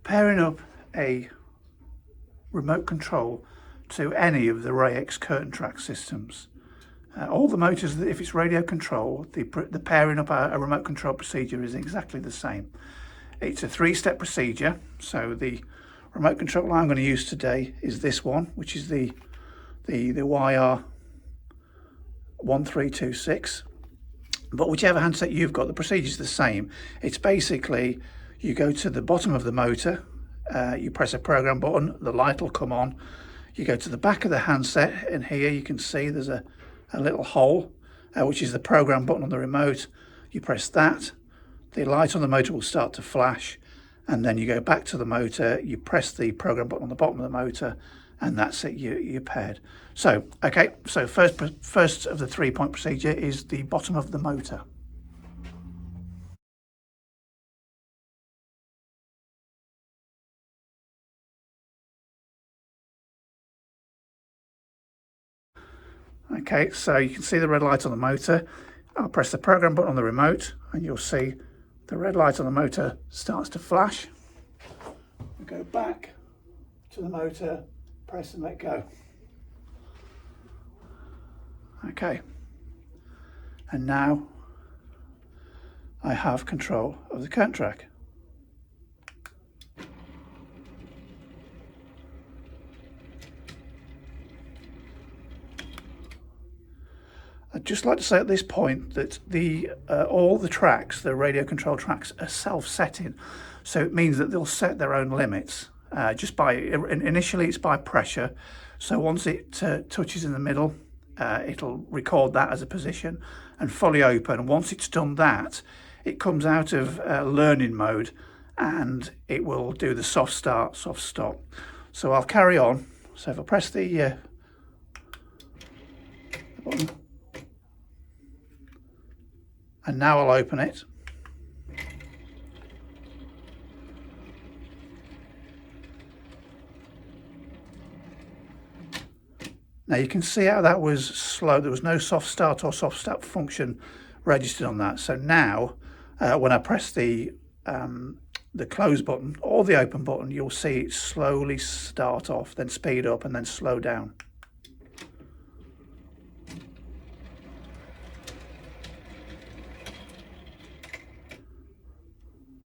pairing up a remote control to any of the Ray-X curtain track systems. All the motors, if it's radio control, the pairing up a remote control procedure is exactly the same. It's a 3-step procedure. So the remote control I'm going to use today is this one, which is the YR1326. But whichever handset you've got, the procedure is the same. It's basically, you go to the bottom of the motor, you press a program button, the light will come on. You go to the back of the handset, and here you can see there's a little hole, which is the program button on the remote. You press that, the light on the motor will start to flash, and then you go back to the motor, you press the program button on the bottom of the motor, and that's it, you're paired. So, okay, so first of the 3-point procedure is the bottom of the motor. Okay, so you can see the red light on the motor. I'll press the program button on the remote and you'll see the red light on the motor starts to flash. We go back to the motor, press and let go. Okay, and now I have control of the curtain track. I'd just like to say at this point that all the tracks, the radio control tracks, are self-setting, so it means that they'll set their own limits. Initially it's by pressure, so once it touches in the middle, it'll record that as a position and fully open. Once it's done that, it comes out of learning mode and it will do the soft start, soft stop. So I'll carry on. So if I press the button, and now I'll open it. Now you can see how that was slow. There was no soft start or soft stop function registered on that. So now when I press the close button or the open button, you'll see it slowly start off, then speed up and then slow down.